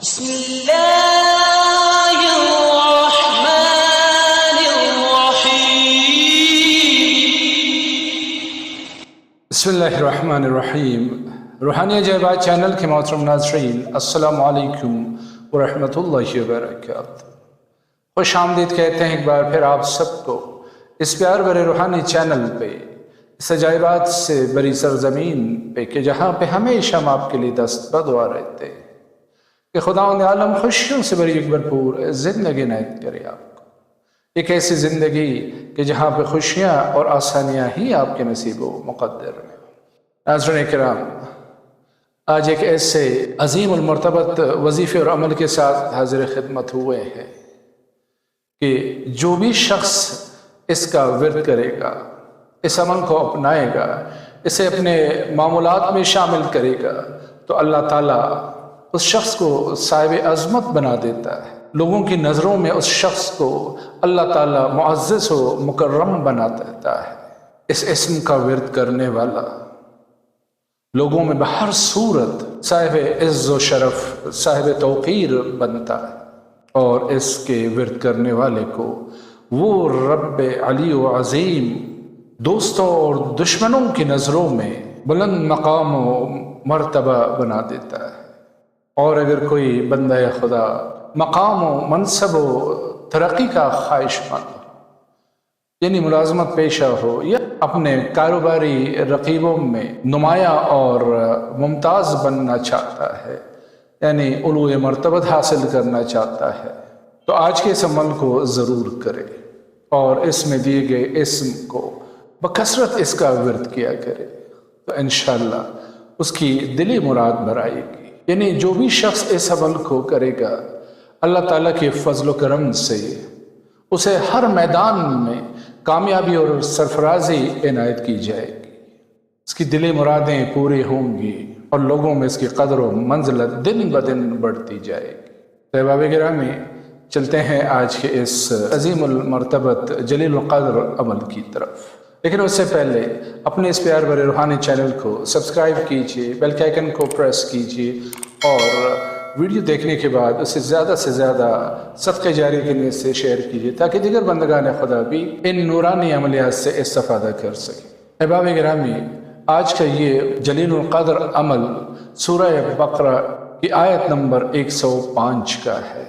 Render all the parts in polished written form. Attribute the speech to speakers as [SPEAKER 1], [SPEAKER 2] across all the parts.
[SPEAKER 1] بسم الله الرحمن الرحيم
[SPEAKER 2] بسم اللہ الرحمن الرحیم۔ روحانی جذبات چینل کے محترم ناظرین، السلام علیکم ورحمۃ اللہ وبرکاتہ۔ خوش آمدید کہتے ہیں ایک بار پھر آپ سب کو اس پیار بھرے روحانی چینل پہ، اس عجائبات سے بری سرزمین پہ کہ جہاں پہ ہمیشہ ہم آپ کے لیے دست بدعا رہتے ہیں کہ خداوند عالم خوشیوں سے بری ایک بھرپور زندگی عنایت کرے آپ کو، ایک ایسی زندگی کہ جہاں پہ خوشیاں اور آسانیاں ہی آپ کے نصیب و مقدر میں۔ ناظرین کرام، آج ایک ایسے عظیم المرتبت وظیفے اور عمل کے ساتھ حاضر خدمت ہوئے ہیں کہ جو بھی شخص اس کا ورد کرے گا، اس عمل کو اپنائے گا، اسے اپنے معمولات میں شامل کرے گا، تو اللہ تعالیٰ اس شخص کو صاحب عظمت بنا دیتا ہے۔ لوگوں کی نظروں میں اس شخص کو اللہ تعالیٰ معزز و مکرم بنا دیتا ہے۔ اس اسم کا ورد کرنے والا لوگوں میں بہر صورت صاحب عز و شرف، صاحب توقیر بنتا ہے، اور اس کے ورد کرنے والے کو وہ رب علی و عظیم دوستوں اور دشمنوں کی نظروں میں بلند مقام و مرتبہ بنا دیتا ہے۔ اور اگر کوئی بندہ خدا مقام و منصب و ترقی کا خواہش مند ہو، یعنی ملازمت پیشہ ہو، یا اپنے کاروباری رقیبوں میں نمایاں اور ممتاز بننا چاہتا ہے، یعنی علو مرتبت حاصل کرنا چاہتا ہے، تو آج کے اس عمل کو ضرور کرے اور اس میں دیے گئے اسم کو بکثرت اس کا ورد کیا کرے، تو انشاءاللہ اس کی دلی مراد بھرائے گی۔ یعنی جو بھی شخص اس عمل کو کرے گا، اللہ تعالیٰ کے فضل و کرم سے اسے ہر میدان میں کامیابی اور سرفرازی عنایت کی جائے گی، اس کی دلی مرادیں پوری ہوں گی، اور لوگوں میں اس کی قدر و منزلت دن بدن بڑھتی جائے گی۔ احباب گرامی، چلتے ہیں آج کے اس عظیم المرتبت جلیل القدر عمل کی طرف، لیکن اس سے پہلے اپنے اس پیار بھرے روحانی چینل کو سبسکرائب کیجیے، بیل کے آئیکن کو پریس کیجیے، اور ویڈیو دیکھنے کے بعد اسے زیادہ سے زیادہ صدقہ جاری کے نیت سے شیئر کیجیے تاکہ دیگر بندگان خدا بھی ان نورانی عملیات سے استفادہ کر سکیں۔ احباب گرامی، آج کا یہ جلیل القدر عمل سورہ بقرہ کی آیت نمبر 105 کا ہے۔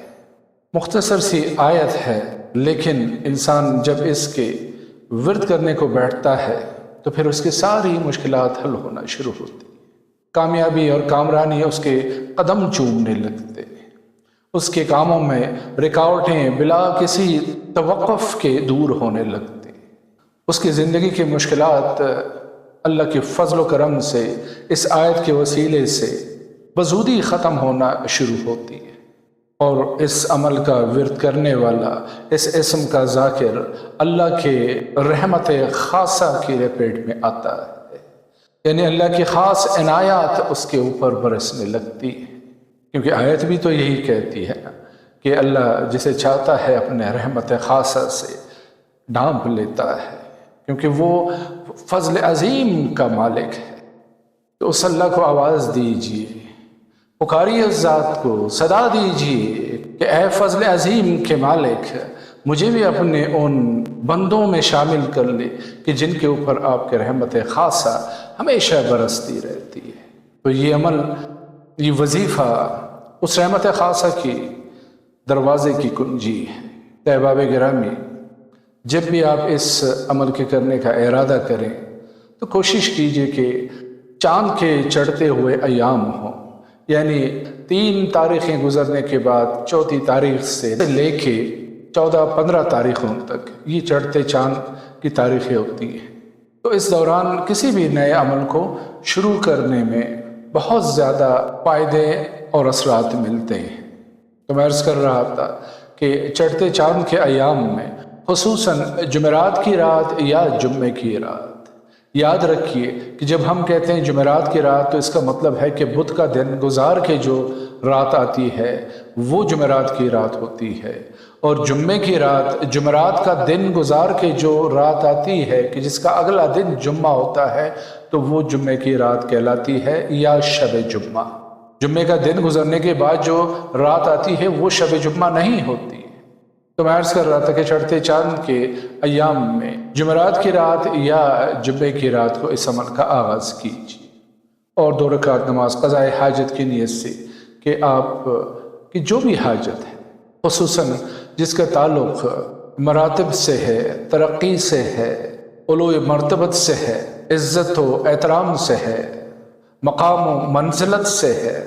[SPEAKER 2] مختصر سی آیت ہے، لیکن انسان جب اس کے ورد کرنے کو بیٹھتا ہے تو پھر اس کی ساری مشکلات حل ہونا شروع ہوتی، کامیابی اور کامرانی اس کے قدم چومنے لگتے، اس کے کاموں میں رکاوٹیں بلا کسی توقف کے دور ہونے لگتے، اس کی زندگی کی مشکلات اللہ کے فضل و کرم سے اس آیت کے وسیلے سے بزودی ختم ہونا شروع ہوتی ہے، اور اس عمل کا ورد کرنے والا، اس اسم کا ذاکر اللہ کے رحمت خاصہ کی لپیٹ میں آتا ہے، یعنی اللہ کی خاص عنایات اس کے اوپر برسنے لگتی ہے، کیونکہ آیت بھی تو یہی کہتی ہے کہ اللہ جسے چاہتا ہے اپنے رحمت خاصہ سے ڈھانپ لیتا ہے، کیونکہ وہ فضل عظیم کا مالک ہے۔ تو اس اللہ کو آواز دیجیے، پکاریے اس ذات کو، صدا دیجیے کہ اے فضل عظیم کے مالک، مجھے بھی اپنے ان بندوں میں شامل کر لے کہ جن کے اوپر آپ کے رحمت خاصہ ہمیشہ برستی رہتی ہے۔ تو یہ عمل، یہ وظیفہ اس رحمت خاصہ کی دروازے کی کنجی ہے۔ احباب گرامی، جب بھی آپ اس عمل کے کرنے کا ارادہ کریں تو کوشش کیجئے کہ چاند کے چڑھتے ہوئے ایام ہوں، یعنی 3 تاریخیں گزرنے کے بعد 4تھی تاریخ سے لے کے 14-15 تاریخوں تک یہ چڑھتے چاند کی تاریخیں ہوتی ہیں۔ تو اس دوران کسی بھی نئے عمل کو شروع کرنے میں بہت زیادہ فائدے اور اثرات ملتے ہیں۔ تو میں عرض کر رہا تھا کہ چڑھتے چاند کے ایام میں خصوصاً جمعرات کی رات یا جمعے کی رات، یاد رکھیے کہ جب ہم کہتے ہیں جمعرات کی رات تو اس کا مطلب ہے کہ بدھ کا دن گزار کے جو رات آتی ہے وہ جمعرات کی رات ہوتی ہے، اور جمعے کی رات جمعرات کا دن گزار کے جو رات آتی ہے کہ جس کا اگلا دن جمعہ ہوتا ہے تو وہ جمعے کی رات کہلاتی ہے یا شب جمعہ۔ جمعے کا دن گزرنے کے بعد جو رات آتی ہے وہ شب جمعہ نہیں ہوتی۔ تو میں عرض کر رہا تھا کہ چڑھتے چاند کے ایام میں جمعرات کی رات یا جمعے کی رات کو اس عمل کا آغاز کیجیے، اور 2 رکعت نماز قضاء حاجت کی نیت سے کہ آپ کی جو بھی حاجت ہے، خصوصاً جس کا تعلق مراتب سے ہے، ترقی سے ہے، علو مرتبت سے ہے، عزت و احترام سے ہے، مقام و منزلت سے ہے،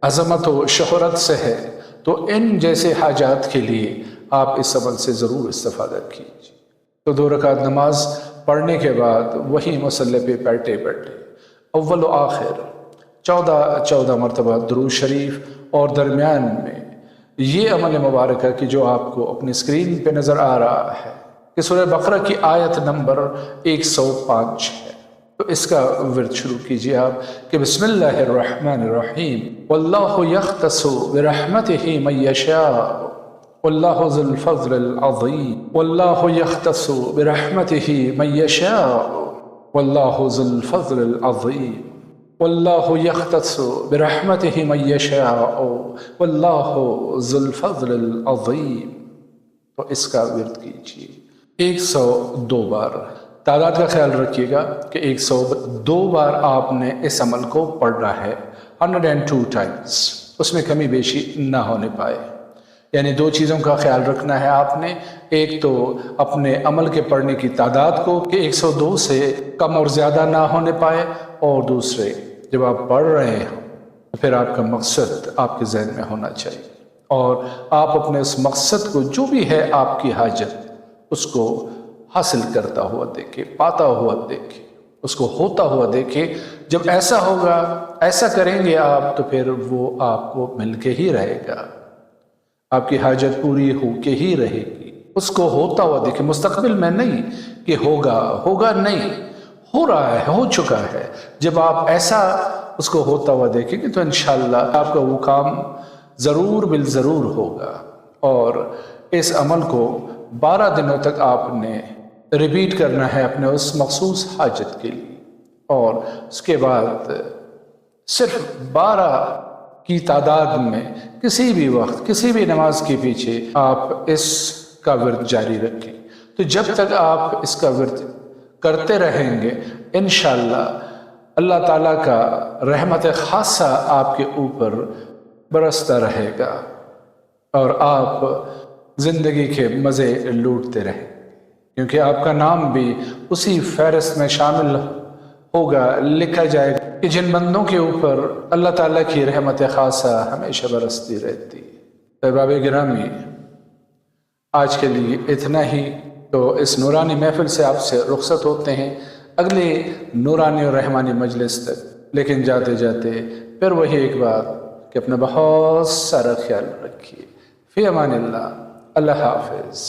[SPEAKER 2] عظمت و شہرت سے ہے، تو ان جیسے حاجات کے لیے آپ اس عمل سے ضرور استفادہ کیجیے۔ تو 2 رکعت نماز پڑھنے کے بعد وہی مصلی پہ بیٹھے اول و آخر 14 مرتبہ درود شریف، اور درمیان میں یہ عمل مبارکہ کہ جو آپ کو اپنی اسکرین پہ نظر آ رہا ہے کہ سورہ بقرہ کی آیت نمبر 105 ہے، تو اس کا ورد شروع کیجیے آپ کہ بسم اللہ الرحمن الرحیم واللہ یختص برحمتہ من یشاء واللہ ذو الفضل العظیم، واللہ یختص برحمتہ من یشاء واللہ ذو الفضل العظیم، واللہ یختص برحمتہ من یشاء واللہ ذو الفضل العظیم۔ تو اس کا ورد کیجیے 102 بار۔ تعداد کا خیال رکھیے گا کہ 102 بار آپ نے اس عمل کو پڑھنا ہے، 102 ٹائمز، اس میں کمی بیشی نہ ہونے پائے۔ یعنی 2 چیزوں کا خیال رکھنا ہے آپ نے، ایک تو اپنے عمل کے پڑھنے کی تعداد کو کہ 102 سے کم اور زیادہ نہ ہونے پائے، اور دوسرے جب آپ پڑھ رہے ہوں تو پھر آپ کا مقصد آپ کے ذہن میں ہونا چاہیے، اور آپ اپنے اس مقصد کو جو بھی ہے آپ کی حاجت اس کو حاصل کرتا ہوا دیکھیں، پاتا ہوا دیکھیں، اس کو ہوتا ہوا دیکھیں۔ جب ایسا ہوگا، ایسا کریں گے آپ، تو پھر وہ آپ کو مل کے ہی رہے گا، آپ کی حاجت پوری ہو کے ہی رہے گی۔ اس کو ہوتا ہوا دیکھیں، مستقبل میں نہیں کہ ہوگا نہیں، ہو رہا ہے، ہو چکا ہے۔ جب آپ ایسا اس کو ہوتا ہوا دیکھیں گے تو انشاءاللہ آپ کا وہ کام ضرور بالضرور ہوگا۔ اور اس عمل کو 12 دنوں تک آپ نے ریپیٹ کرنا ہے اپنے اس مخصوص حاجت کے لیے، اور اس کے بعد صرف 12 کی تعداد میں کسی بھی وقت کسی بھی نماز کے پیچھے آپ اس کا ورد جاری رکھیں۔ تو جب تک آپ اس کا ورد کرتے رہیں گے انشاءاللہ اللہ تعالیٰ کا رحمت خاصہ آپ کے اوپر برستا رہے گا، اور آپ زندگی کے مزے لوٹتے رہیں، کیونکہ آپ کا نام بھی اسی فہرست میں شامل ہوگا، لکھا جائے گا کہ جن بندوں کے اوپر اللہ تعالیٰ کی رحمت خاصہ ہمیشہ برستی رہتی۔ احباب گرامی، آج کے لیے اتنا ہی۔ تو اس نورانی محفل سے آپ سے رخصت ہوتے ہیں اگلے نورانی اور رحمانی مجلس تک، لیکن جاتے جاتے پھر وہی ایک بات کہ اپنا بہت سارا خیال رکھیے۔ فی امان اللہ، اللہ حافظ۔